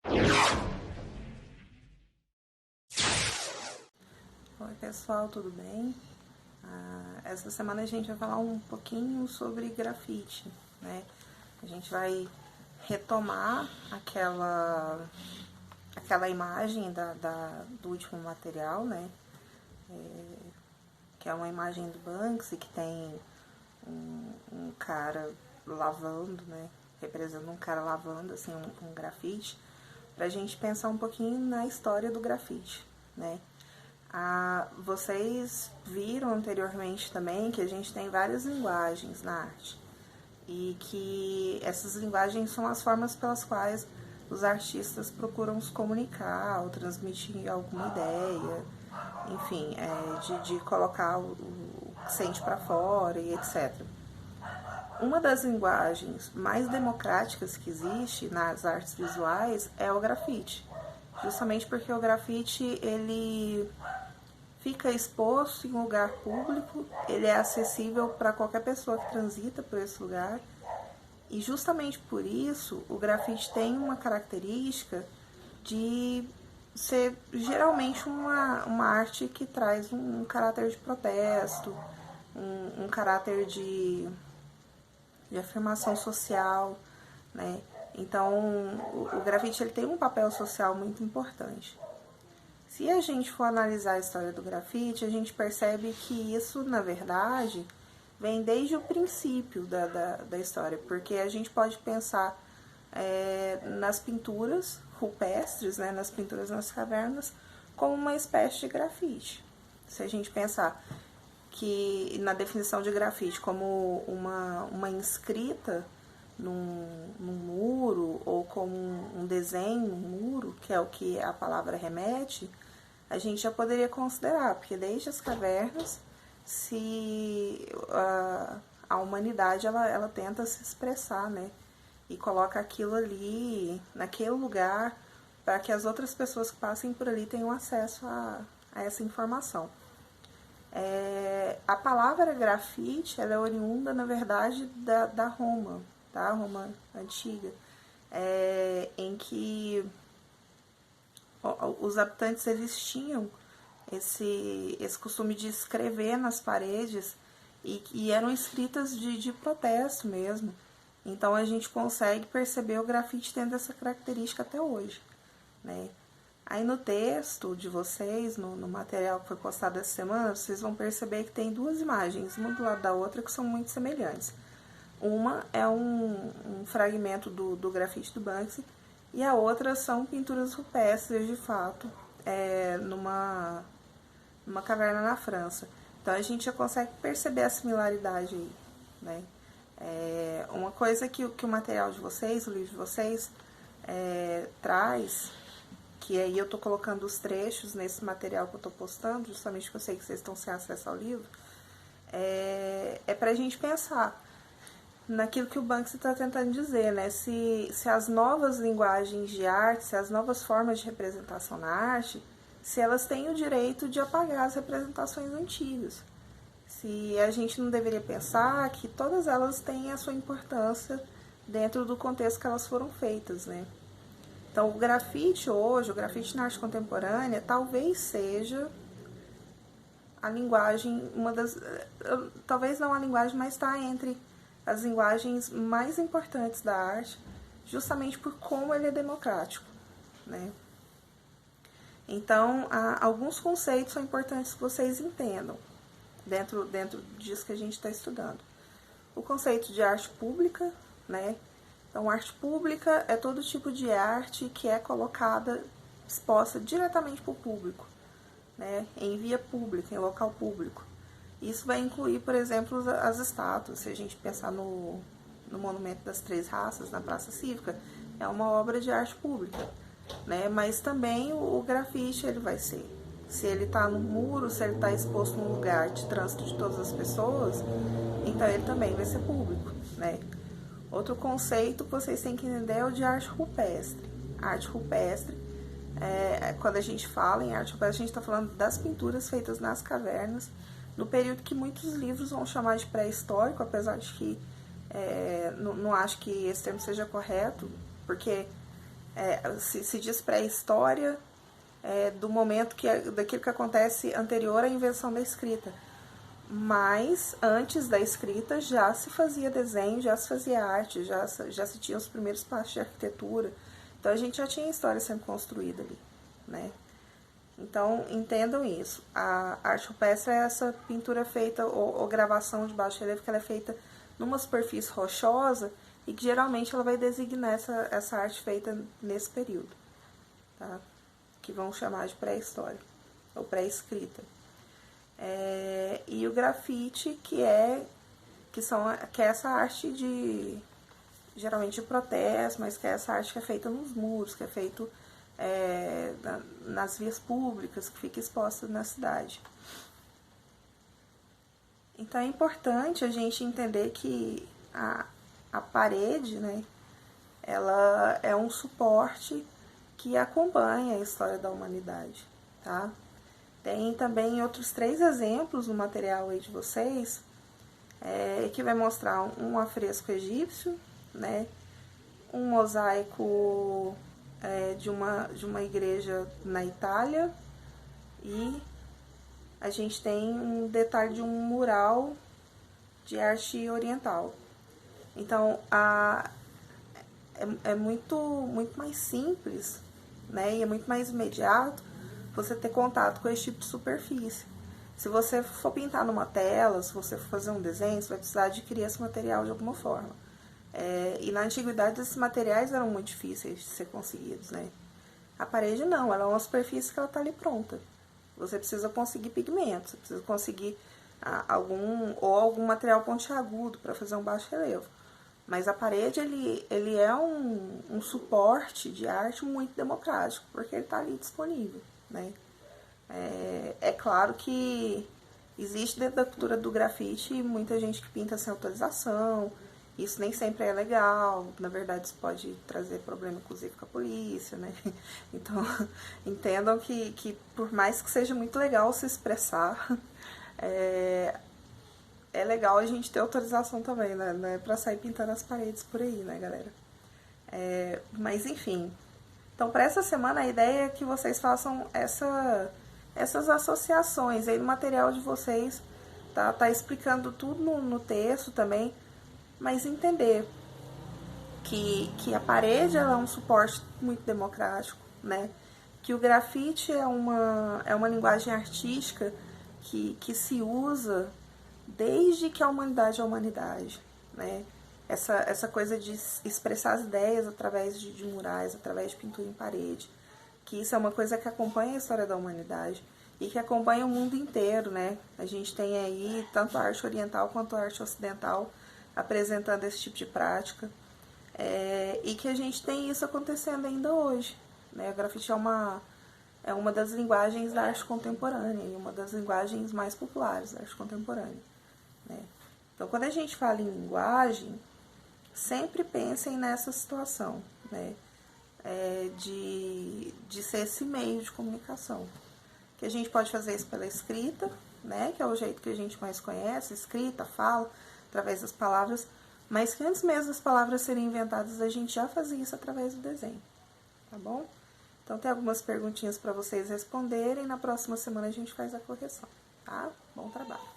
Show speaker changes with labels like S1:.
S1: Oi pessoal, tudo bem? Essa semana a gente vai falar um pouquinho sobre grafite, né? A gente vai retomar aquela imagem do último material, né? Que é uma imagem do Banksy, que tem um cara lavando, né? Representando um cara lavando, assim, um grafite, pra gente pensar um pouquinho na história do grafite, né? Vocês viram anteriormente também que a gente tem várias linguagens na arte e que essas linguagens são as formas pelas quais os artistas procuram se comunicar ou transmitir alguma ideia, enfim, de colocar o que sente para fora e etc. Uma das linguagens mais democráticas que existe nas artes visuais é o grafite, justamente porque o grafite ele fica exposto em um lugar público, ele é acessível para qualquer pessoa que transita por esse lugar, e justamente por isso o grafite tem uma característica de ser geralmente uma arte que traz um caráter de protesto, um caráter de afirmação social, né? Então o grafite ele tem um papel social muito importante. Se a gente for analisar a história do grafite, a gente percebe que isso, na verdade, vem desde o princípio da história, porque a gente pode pensar nas pinturas rupestres, né, nas pinturas nas cavernas, como uma espécie de grafite. Se a gente pensar que na definição de grafite como uma inscrita num muro ou como um desenho no muro, que é o que a palavra remete, a gente já poderia considerar, porque desde as cavernas a humanidade ela tenta se expressar, né? E coloca aquilo ali, naquele lugar, para que as outras pessoas que passem por ali tenham acesso a essa informação. A palavra grafite ela é oriunda, na verdade, da Roma, tá? Roma antiga, em que os habitantes eles tinham esse costume de escrever nas paredes e eram escritas de protesto mesmo. Então a gente consegue perceber o grafite tendo essa característica até hoje, né? Aí no texto de vocês, no material que foi postado essa semana, vocês vão perceber que tem duas imagens, uma do lado da outra, que são muito semelhantes. Uma é um fragmento do grafite do Banksy e a outra são pinturas rupestres, de fato, numa caverna na França. Então a gente já consegue perceber a similaridade aí, né? Uma coisa que o material de vocês, o livro de vocês, traz, que aí eu tô colocando os trechos nesse material que eu tô postando, justamente porque eu sei que vocês estão sem acesso ao livro, pra gente pensar naquilo que o Banksy está tentando dizer, né? Se as novas linguagens de arte, se as novas formas de representação na arte, se elas têm o direito de apagar as representações antigas. Se a gente não deveria pensar que todas elas têm a sua importância dentro do contexto que elas foram feitas, né? Então, o grafite hoje, o grafite na arte contemporânea, talvez seja a linguagem, talvez não a linguagem, mas está entre as linguagens mais importantes da arte, justamente por como ele é democrático, né? Então, alguns conceitos são importantes que vocês entendam dentro disso que a gente está estudando. O conceito de arte pública, né? Então, arte pública é todo tipo de arte que é colocada, exposta diretamente para o público, né? Em via pública, em local público. Isso vai incluir, por exemplo, as estátuas. Se a gente pensar no Monumento das Três Raças, na Praça Cívica, é uma obra de arte pública, né? Mas também o grafite ele vai ser. Se ele está no muro, se ele está exposto num lugar de trânsito de todas as pessoas, então ele também vai ser público, né? Outro conceito que vocês têm que entender é o de arte rupestre. A arte rupestre, quando a gente fala em arte rupestre, a gente está falando das pinturas feitas nas cavernas, no período que muitos livros vão chamar de pré-histórico, apesar de que não acho que esse termo seja correto, porque se diz pré-história do momento daquilo que acontece anterior à invenção da escrita. Mas antes da escrita já se fazia desenho, já se fazia arte, já se tinha os primeiros passos de arquitetura. Então a gente já tinha história sendo construída ali, né? Então entendam isso. A arte rupestre é essa pintura feita, ou gravação de baixo relevo, que ela é feita numa superfície rochosa e que geralmente ela vai designar essa arte feita nesse período, tá? Que vão chamar de pré-história ou pré-escrita. E o grafite, que é essa arte geralmente de protesto, mas que é essa arte que é feita nos muros, que é feito nas vias públicas, que fica exposta na cidade. Então é importante a gente entender que a parede, né, ela é um suporte que acompanha a história da humanidade, tá? Tem também outros 3 exemplos no material aí de vocês, que vai mostrar um afresco egípcio, né, um mosaico de uma igreja na Itália, e a gente tem um detalhe de um mural de arte oriental. Então, é muito mais simples, né, e é muito mais imediato você ter contato com esse tipo de superfície. Se você for pintar numa tela, se você for fazer um desenho, você vai precisar adquirir esse material de alguma forma. E na antiguidade esses materiais eram muito difíceis de ser conseguidos, né? A parede não, ela é uma superfície que ela está ali pronta. Você precisa conseguir pigmento, você precisa conseguir algum material pontiagudo para fazer um baixo relevo. Mas a parede, ele é um suporte de arte muito democrático, porque ele está ali disponível, né? É claro que existe dentro da cultura do grafite muita gente que pinta sem autorização, isso nem sempre é legal, na verdade isso pode trazer problema inclusive com a polícia, né? Então, entendam que por mais que seja muito legal se expressar, é legal a gente ter autorização também, né? Não é pra sair pintando as paredes por aí, né, galera? Mas enfim, então para essa semana a ideia é que vocês façam essas associações aí no material de vocês, tá explicando tudo no texto também, mas entender que a parede ela é um suporte muito democrático, né? Que o grafite é uma linguagem artística que se usa desde que a humanidade é a humanidade, né? Essa coisa de expressar as ideias através de murais, através de pintura em parede, que isso é uma coisa que acompanha a história da humanidade e que acompanha o mundo inteiro, né? A gente tem aí tanto a arte oriental quanto a arte ocidental apresentando esse tipo de prática, e que a gente tem isso acontecendo ainda hoje, né? O grafite é uma das linguagens da arte contemporânea e uma das linguagens mais populares da arte contemporânea, né? Então, quando a gente fala em linguagem, sempre pensem nessa situação, né? De ser esse meio de comunicação. Que a gente pode fazer isso pela escrita, né? Que é o jeito que a gente mais conhece, escrita, fala, através das palavras, mas que antes mesmo das palavras serem inventadas, a gente já fazia isso através do desenho, tá bom? Então, tem algumas perguntinhas para vocês responderem, na próxima semana a gente faz a correção, tá? Bom trabalho!